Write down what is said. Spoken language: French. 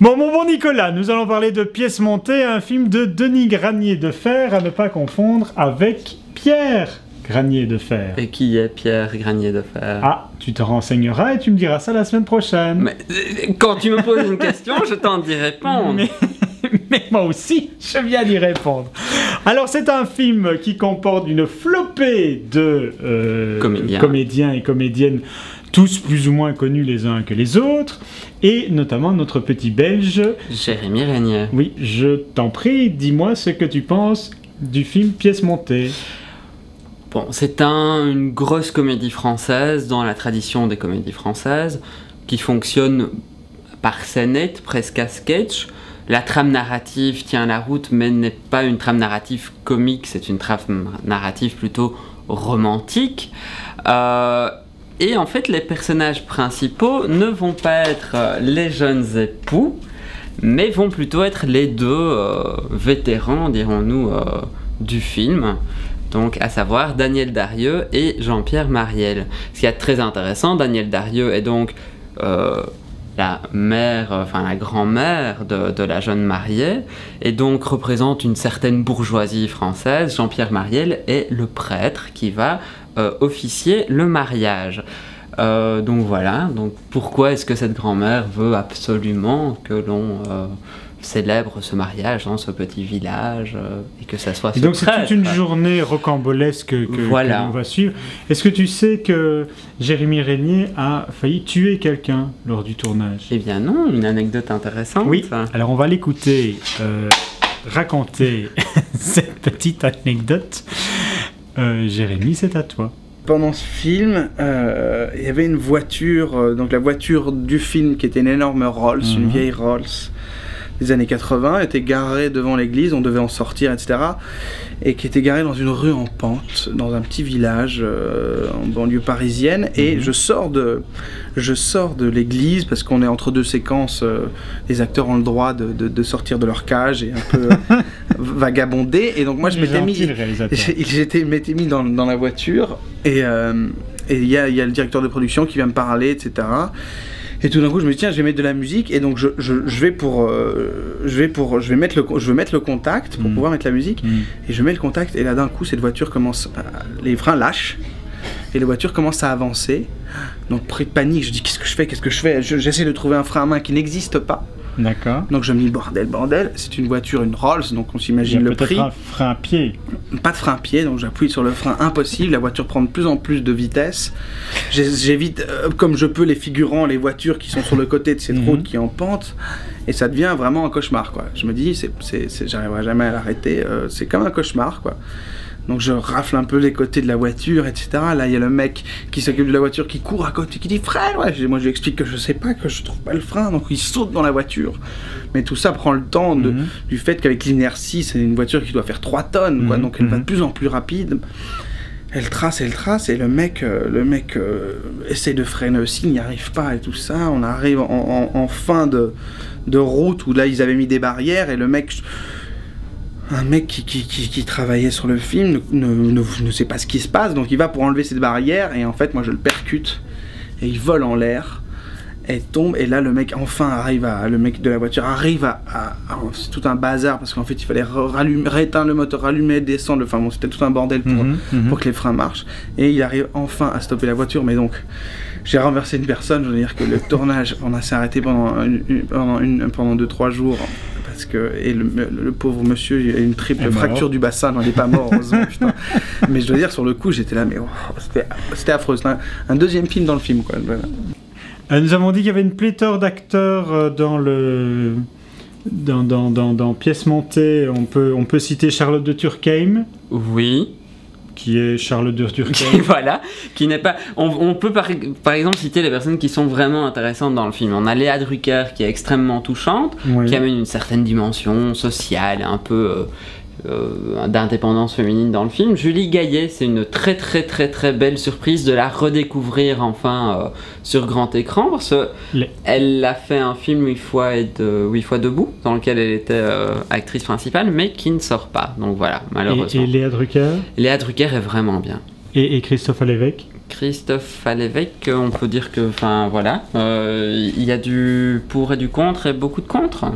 Mon bon Nicolas, nous allons parler de Pièce montée, un film de Denis Granier de Fer, à ne pas confondre avec Pierre Granier de Fer. Et qui est Pierre Granier de Fer? Ah, tu te renseigneras et tu me diras ça la semaine prochaine. Mais quand tu me poses une question, je t'en dis répondre. Mais moi aussi, je viens d'y répondre. Alors, c'est un film qui comporte une flopée de comédiens et comédiennes, tous plus ou moins connus les uns que les autres, et notamment notre petit Belge... Jérémy Régnier. Oui, je t'en prie, dis-moi ce que tu penses du film Pièce montée. Bon, c'est une grosse comédie française dans la tradition des comédies françaises, qui fonctionne par scénette, presque à sketch. La trame narrative tient la route, mais n'est pas une trame narrative comique, c'est une trame narrative plutôt romantique. Et en fait, les personnages principaux ne vont pas être les jeunes époux, mais vont plutôt être les deux vétérans, dirons-nous, du film. Donc, à savoir Daniel Darieux et Jean-Pierre Mariel. Ce qui est très intéressant, Daniel Darieux est donc la grand-mère de la jeune mariée, et donc représente une certaine bourgeoisie française. Jean-Pierre Mariel est le prêtre qui va officier le mariage. Donc voilà, donc pourquoi est-ce que cette grand-mère veut absolument que l'on célèbre ce mariage dans ce petit village et que ça soit ce donc prêtre. C'est toute une journée rocambolesque que l'on va suivre. Est-ce que tu sais que Jérémy Régnier a failli tuer quelqu'un lors du tournage? Eh bien non, une anecdote intéressante. Oui, alors on va l'écouter raconter cette petite anecdote. Jérémy, c'est à toi. Pendant ce film, il y avait une voiture, donc la voiture du film qui était une énorme Rolls, une vieille Rolls des années 80, était garée devant l'église, on devait en sortir, etc. Et qui était garée dans une rue en pente, dans un petit village en banlieue parisienne. Et je sors de l'église, parce qu'on est entre deux séquences, les acteurs ont le droit de sortir de leur cage et un peu vagabonder. Et donc moi je m'étais mis dans la voiture, et il y a le directeur de production qui vient me parler, etc. Et tout d'un coup, je me dis tiens, je vais mettre de la musique, et donc je vais mettre le contact pour pouvoir mettre la musique, et je mets le contact, et là d'un coup, cette voiture commence, les freins lâchent, et la voiture commence à avancer. Donc pris de panique, je dis qu'est-ce que je fais? J'essaie de trouver un frein à main qui n'existe pas. D'accord. Donc je me dis bordel, c'est une voiture, une Rolls, donc on s'imagine le prix. Il y a peut-être un frein à pied. Pas de frein à pied, donc j'appuie sur le frein, impossible, la voiture prend de plus en plus de vitesse. J'évite comme je peux les figurants, les voitures qui sont sur le côté de cette route qui est en pente, et ça devient vraiment un cauchemar, quoi. Je me dis, j'arriverai jamais à l'arrêter, c'est comme un cauchemar, quoi. Donc je rafle un peu les côtés de la voiture, etc. Là, il y a le mec qui s'occupe de la voiture qui court à côté, qui dit « Frère !» Moi, je lui explique que je sais pas, que je trouve pas le frein, donc il saute dans la voiture. Mais tout ça prend le temps du fait qu'avec l'inertie, c'est une voiture qui doit faire 3 tonnes, quoi, donc elle va de plus en plus rapide. Elle trace, et le mec essaie de freiner aussi, il n'y arrive pas, et tout ça. On arrive en fin de route où là, ils avaient mis des barrières, et le mec... Un mec qui travaillait sur le film ne sait pas ce qui se passe, donc il va pour enlever cette barrière, et en fait moi je le percute, et il vole en l'air, et tombe, et là le mec le mec de la voiture arrive à c'est tout un bazar, parce qu'en fait il fallait rééteindre le moteur, rallumer, descendre, enfin bon c'était tout un bordel pour que les freins marchent, et il arrive enfin à stopper la voiture, mais donc j'ai renversé une personne, je veux dire que le tournage, on s'est arrêté pendant 2-3 jours, parce que le pauvre monsieur, il a une triple fracture du bassin, non, il n'est pas mort, heureusement, putain. Mais je dois dire, sur le coup, j'étais là, mais c'était affreux. C'était un deuxième film dans le film, quoi. Voilà. Nous avons dit qu'il y avait une pléthore d'acteurs dans Pièce montée. On peut citer Charlotte de Turckheim. Oui. Qui est Charlotte de Turckheim. Voilà, qui n'est pas... On peut par exemple citer les personnes qui sont vraiment intéressantes dans le film. On a Léa Drucker qui est extrêmement touchante, qui amène une certaine dimension sociale, un peu d'indépendance féminine dans le film. Julie Gaillet, c'est une très très très très belle surprise de la redécouvrir enfin sur grand écran, parce qu'elle a fait un film 8 fois debout, dans lequel elle était actrice principale, mais qui ne sort pas. Donc voilà, malheureusement. Et Léa Drucker? Léa Drucker est vraiment bien. Et Christophe Alévèque? Christophe Alévèque, on peut dire que, enfin voilà, il y a du pour et du contre et beaucoup de contre.